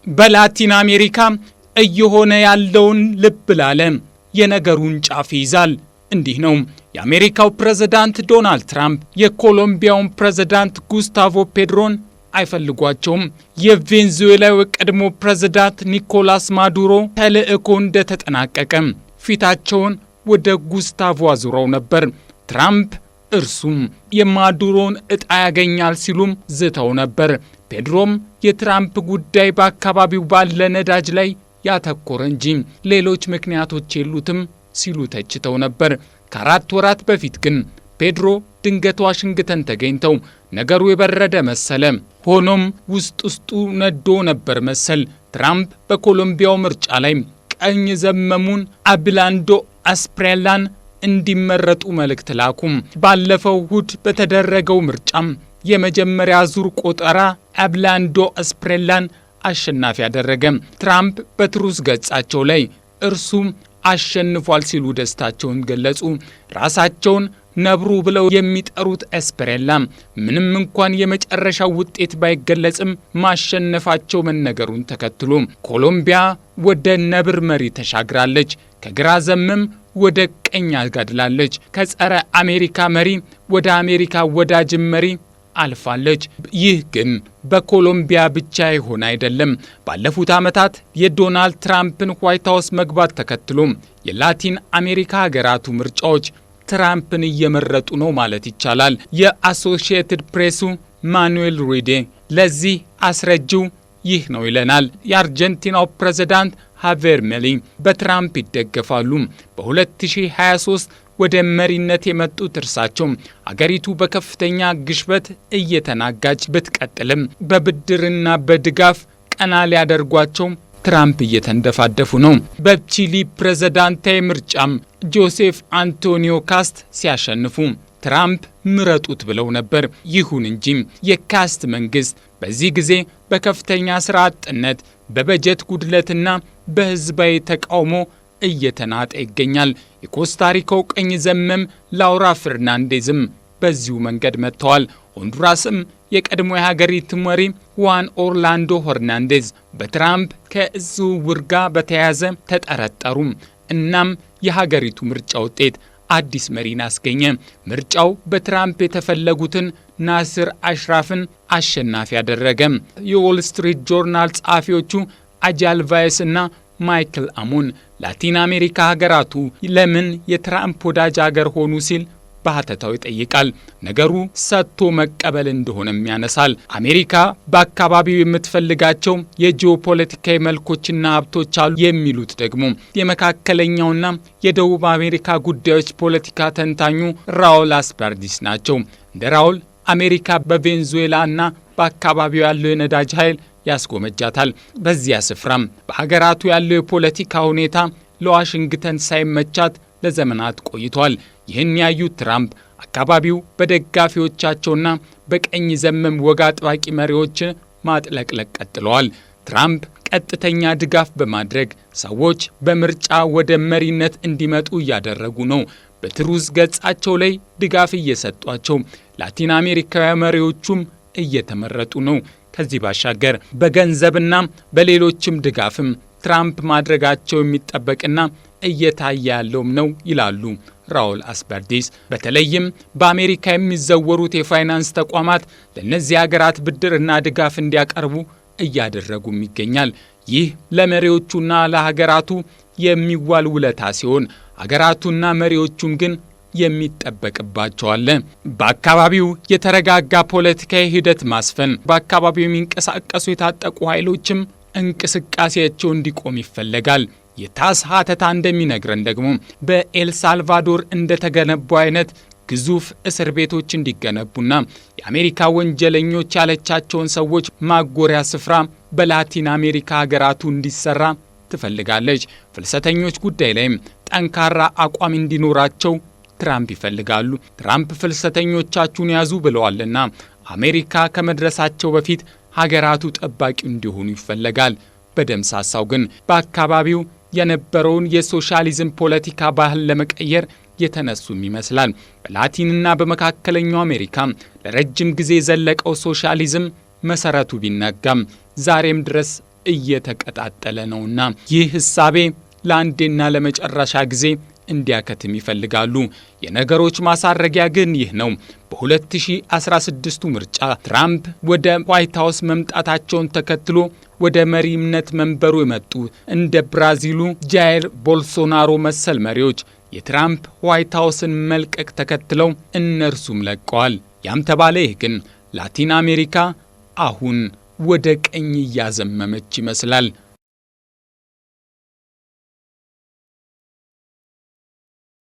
በላቲን አሜሪካ እየሆነ ያለውን ልብ ላለ የነገሩን ጫፍ ይዛል። እንዲህ ነው። የአሜሪካው ፕሬዝዳንት ዶናልድ ትራምፕ የኮሎምቢያውን ፕሬዝዳንት ጉስታቮ ፔድሮን አይፈልጓቸውም። የቬንዙዌላው ቀድሞ ፕሬዝዳንት ኒኮላስ ማዱሮ ተልእኮ እንደተጠናቀቀ ፊታቸውን ወደ ጉስታቮ አዙረው ነበር። ትራምፕ እርሱም የማዱሮን ዕጣ ያገኛል ሲሉም ዝተው ነበር። ፔድሮም የትራምፕ ጉዳይ በአካባቢው ባለ ነዳጅ ላይ ያተኮረ እንጂ ሌሎች ምክንያቶች የሉትም ሲሉ ተችተው ነበር። ከአራት ወራት በፊት ግን ፔድሮ ድንገት ዋሽንግተን ተገኝተው ነገሩ የበረደ መሰለ። ሆኖም ውስጡ ነዶ ነበር መሰል። ትራምፕ በኮሎምቢያው ምርጫ ላይ ቀኝ ዘመሙን አብላንዶ አስፕሬላን እንዲመረጡ መልእክት ላኩም። ባለፈው እሁድ በተደረገው ምርጫም የመጀመሪያ ዙር ቆጠራ አብላንዶ አስፕሬላን አሸናፊ ያደረገ። ትራምፕ በትሩዝ ገጻቸው ላይ እርሱም አሸንፏል ሲሉ ደስታቸውን ገለጹ። ራሳቸውን ነብሩ ብለው የሚጠሩት አስፕሬላ ምንም እንኳን የመጨረሻው ውጤት ባይገለጽም ማሸነፋቸው መነገሩን ተከትሎ ኮሎምቢያ ወደ ነብር መሪ ተሻግራለች። ከግራ ዘመም ወደ ቀኝ አጋድላለች። ከጸረ አሜሪካ መሪ ወደ አሜሪካ ወዳጅ መሪ አልፋለች። ይህ ግን በኮሎምቢያ ብቻ ይሆን አይደለም። ባለፉት ዓመታት የዶናልድ ትራምፕን ዋይት ሃውስ መግባት ተከትሎ የላቲን አሜሪካ ሀገራቱ ምርጫዎች ትራምፕን እየመረጡ ነው ማለት ይቻላል። የአሶሺየትድ ፕሬሱ ማኑኤል ሪዴ ለዚህ አስረጂው ይህ ነው ይለናል። የአርጀንቲናው ፕሬዝዳንት ሃቬር ሚሊ በትራምፕ ይደገፋሉ። በ2023 ወደ መሪነት የመጡት እርሳቸው አገሪቱ በከፍተኛ ግሽበት እየተናጋች ብትቀጥልም በብድርና በድጋፍ ቀና ሊያደርጓቸው ትራምፕ እየተንደፋደፉ ነው። በቺሊ ፕሬዝዳንታዊ ምርጫም ጆሴፍ አንቶኒዮ ካስት ሲያሸንፉ ትራምፕ ምረጡት ብለው ነበር። ይሁን እንጂ የካስት መንግስት በዚህ ጊዜ በከፍተኛ ስራ አጥነት፣ በበጀት ጉድለትና በህዝባዊ ተቃውሞ እየተናጠ ይገኛል። የኮስታሪካው ቀኝ ዘመም ላውራ ፈርናንዴዝም በዚሁ መንገድ መጥተዋል። ሆንዱራስም የቀድሞ የሀገሪቱ መሪ ዋን ኦርላንዶ ሄርናንዴዝ በትራምፕ ከዝውውር ጋር በተያያዘ ተጠረጠሩ። እናም የሀገሪቱ ምርጫ ውጤት አዲስ መሪን አስገኘ። ምርጫው በትራምፕ የተፈለጉትን ናስር አሽራፍን አሸናፊ ያደረገ። የዎል ስትሪት ጆርናል ጸሐፊዎቹ አጃልቫይስ እና ማይክል አሙን ላቲን አሜሪካ ሀገራቱ ለምን የትራምፕ ወዳጅ ሀገር ሆኑ ሲል በሐተታው ይጠይቃል። ነገሩ ሰጥቶ መቀበል እንደሆነም ያነሳል። አሜሪካ በአካባቢው የምትፈልጋቸው የጂኦፖለቲካዊ መልኮችና ሀብቶች አሉ የሚሉት ደግሞ የመካከለኛውና የደቡብ አሜሪካ ጉዳዮች ፖለቲካ ተንታኙ ራውል አስፓርዲስ ናቸው። እንደ ራውል አሜሪካ በቬንዙዌላና በአካባቢው ያለው የነዳጅ ኃይል ያስጎመጃታል። በዚያ ስፍራም በሀገራቱ ያለው የፖለቲካ ሁኔታ ለዋሽንግተን ሳይመቻት ለዘመናት ቆይቷል። ይህን ያዩት ትራምፕ አካባቢው በደጋፊዎቻቸውና በቀኝ ዘመም ወግ አጥባቂ መሪዎች ማጥለቅለቅ ቀጥለዋል። ትራምፕ ቀጥተኛ ድጋፍ በማድረግ ሰዎች በምርጫ ወደ መሪነት እንዲመጡ እያደረጉ ነው። በትሩዝ ገጻቸው ላይ ድጋፍ እየሰጧቸው ላቲን አሜሪካዊ መሪዎቹም እየተመረጡ ነው። ከዚህ ባሻገር በገንዘብና በሌሎችም ድጋፍም ትራምፕ ማድረጋቸው የሚጠበቅና እየታየ ያለውም ነው ይላሉ ራውል አስፓርዲስ። በተለይም በአሜሪካ የሚዘወሩት የፋይናንስ ተቋማት ለእነዚህ ሀገራት ብድርና ድጋፍ እንዲያቀርቡ እያደረጉም ይገኛል። ይህ ለመሪዎቹና ለሀገራቱ የሚዋል ውለታ ሲሆን ሀገራቱና መሪዎቹም ግን የሚጠበቅባቸው አለ። በአካባቢው የተረጋጋ ፖለቲካዊ ሂደት ማስፈን፣ በአካባቢው የሚንቀሳቀሱ የታጠቁ ኃይሎችም እንቅስቃሴያቸው እንዲቆም ይፈለጋል። የታስ ሐተታ እንደሚነግረን ደግሞ በኤልሳልቫዶር እንደተገነቡ አይነት ግዙፍ እስር ቤቶች እንዲገነቡና የአሜሪካ ወንጀለኞች ያለቻቸውን ሰዎች ማጎሪያ ስፍራ በላቲን አሜሪካ ሀገራቱ እንዲሰራ ትፈልጋለች። ፍልሰተኞች ጉዳይ ላይም ጠንካራ አቋም እንዲኖራቸው ትራምፕ ይፈልጋሉ። ትራምፕ ፍልሰተኞቻችሁን ያዙ ብለዋልና አሜሪካ ከመድረሳቸው በፊት ሀገራቱ ጠባቂው እንዲሆኑ ይፈልጋል። በደምሳሳው ግን በአካባቢው የነበረውን የሶሻሊዝም ፖለቲካ ባህል ለመቀየር የተነሱም ይመስላል። በላቲንና በመካከለኛው አሜሪካ ለረጅም ጊዜ የዘለቀው ሶሻሊዝም መሰረቱ ቢናጋም ዛሬም ድረስ እየተቀጣጠለ ነውና ይህ ህሳቤ ለአንዴና ለመጨረሻ ጊዜ እንዲያከትም ይፈልጋሉ። የነገሮች ማሳረጊያ ግን ይህ ነው። በ2016 ምርጫ ትራምፕ ወደ ዋይት ሃውስ መምጣታቸውን ተከትሎ ወደ መሪነት መንበሩ የመጡ እንደ ብራዚሉ ጃይር ቦልሶናሮ መሰል መሪዎች የትራምፕ ዋይት ሃውስን መልቀቅ ተከትለው እነርሱም ለቀዋል። ያም ተባለ ይህ ግን ላቲን አሜሪካ አሁን ወደ ቀኝ እያዘመመች ይመስላል።